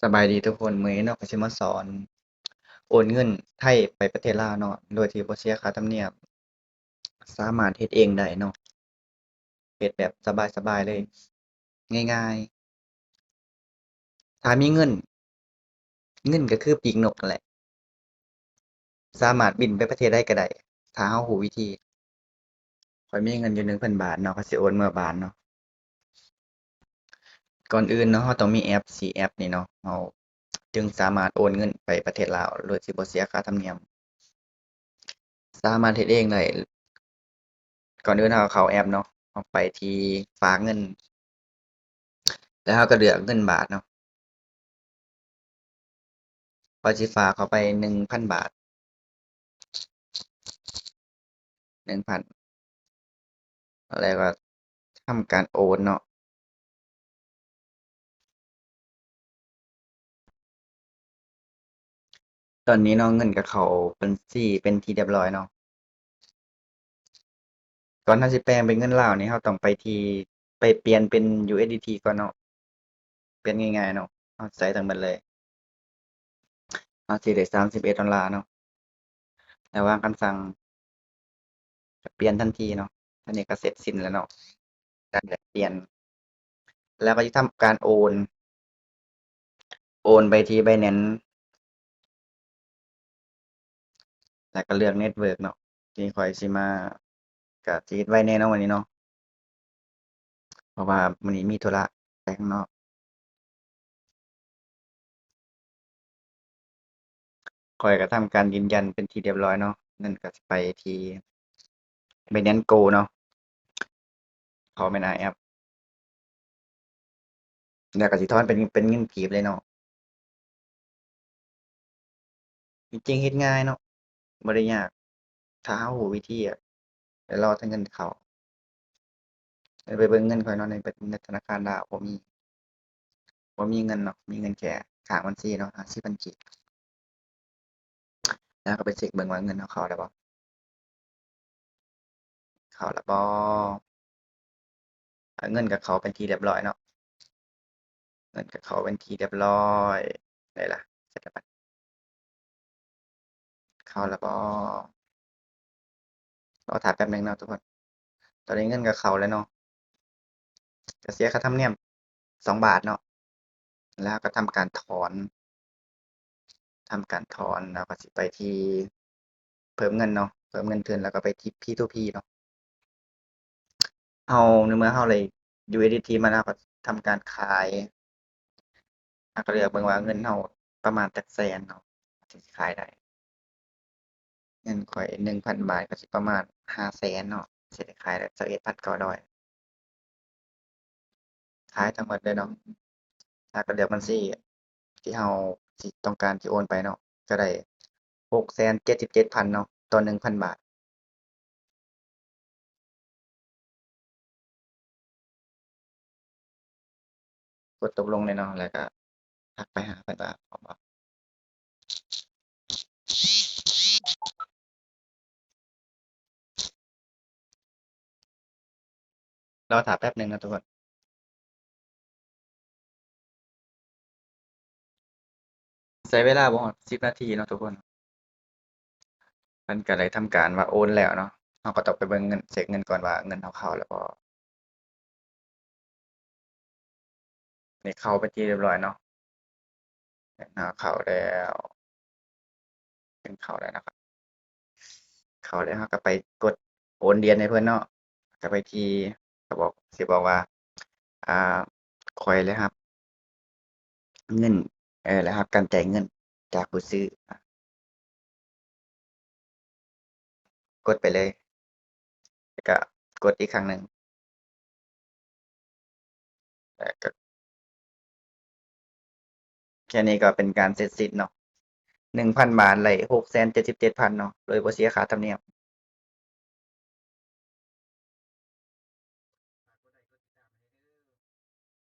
สบายดีทุกคนมื้อนี้เนาะก็สิมาสอนโอนเงินไทยไปประเทศลาวเนาะโดยที่บ่เสียค่าธรรมเนียมสามารถเฮ็ดเองได้เนาะเฮ็ดแบบสบายๆเลยง่ายๆถ้ามีเงินก็คือปีกนกนั่นแหละสามารถบินไปประเทศใดก็ได้ถ้าเรารู้วิธีข้อยมีเงินอยู่ 1,000 บาทเนาะก็สิโอนเมื่อบาทเนาะก่อนอื่นเนาะเราต้องมีแอป4แอปนี่เนาะเราจึงสามารถโอนเงินไปประเทศลาวโดยที่บ่เสียค่าธรรมเนียมสามารถเฮ็ดเองได้ ก่อนอื่นเราก็เข้าแอปเนาะเราไปที่ฝากเงินแล้วเราก็เลือกเงินบาทเนาะข้อยสิฝากเข้าไป 1,000 บาท 1,000แล้วก็ทำการโอนเนาะตอนนี้เนาะเงินก็เข้าบัญชีเป็นที่เรียบร้อยเนาะก่อนเราสิแปลงเป็นเงินลาวนี่เราต้องไปที่ไปเปลี่ยนเป็น USDT ก่อนเนาะเปลี่ยนง่ายๆเนาะเราใส่ทั้งหมดเลยเราสิได้$31เนาะระหว่างการสั่งก็เปลี่ยนทันทีเนาะอันนี้ก็เสร็จสิ้นแล้วเนาะการแลกเปลี่ยนแล้วก็สิทำการโอนไปที่ Binance แล้วก็เลือกเน็ตเวิร์กเนาะที่ข้อยสิมาก็สิเฮ็ดไวแหน่เนาะวันนี้เนาะเพราะว่ามื้อนี้มีธุระไปข้างนอกข้อยก็ทำการยืนยันเป็นที่เรียบร้อยเนาะเงินก็สิไปที่ Binance Go เนาะเข้าไปหน้าแอปแล้วก็สิถอนเป็นเงินกีบเลยเนาะจริงๆเฮ็ดง่ายเนาะบ่ได้ยากถ้าเรารู้วิธีอะแล้วรอแต่เงินเข้าไปเบิ่งเงินข้อยเนาะในธนาคารลาวบ่มีเงินเนาะมีเงินแค่ข้างบัญชีเนาะ50,000กีบแล้วก็ไปเช็กเบิ่งว่าเงินเราเข้าแล้วบ่เข้าแล้วบ่เงินก็เข้าเป็นที่เรียบร้อยเนาะ เงินก็เข้าบัญชีเรียบร้อยได้ล่ะเสร็จแล้วบัดเข้าแล้วบ่รอท่าแป๊บหนึ่งเนาะทุกคนตอนนี้เงินก็เข้าแล้วเนาะก็เสียค่าธรรมเนียม2 บาทเนาะแล้วก็ทำการถอนแล้วก็สิไปที่เพิ่มเงินเนาะเพิ่มเงินคืนแล้วก็ไปที่ P2P เนาะในเมื่อเราได้ USDT มาแล้วก็ทำการขายเราก็เลือกเบิ่งว่าเงินเราประมาณจักแสนเนาะถึงสิขายได้เงินข้อย 1,000 บาทก็สิประมาณ500,000เนาะสิได้ขายได้21,900ขายทั้งหมดเลยเนาะ แล้วก็เลือกบัญชีที่เราสิต้องการสิโอนไปเนาะก็ได้677,000เนาะต่อ 1,000 บาทกดตกลงเลยเนาะแล้วก็ทักไปหาเพิ่นว่าพร้อมบ่รอท่าแป๊บหนึ่งนะทุกคนใช้เวลาบ่ฮอด10นาทีเนาะทุกคนเพิ่นก็ได้ทำการว่าโอนแล้วเนาะเราก็ต้องไปเบิ่งเงินเช็กเงินก่อนว่าเงินเราเข้าแล้วบ่นี่เข้าเป็นที่เรียบร้อยเนาะเงินเราเข้าแล้วเงินเข้าแล้วนะครับเข้าแล้วเราก็ไปกดโอนเหรียญให้เพิ่นเนาะก็ไปที่ก็สิบอกว่าอ่าข้อยเลยครับ เงินรหัสการจ่ายเงินจากผู้ซื้อกดไปเลยแล้วก็กดอีกครั้งหนึ่งแล้วก็แค่นี้ก็เป็นการเสร็จสิ้นเนาะ1,000 บาทได้677,000เนาะโดยบ่เสียค่าธรรมเนียม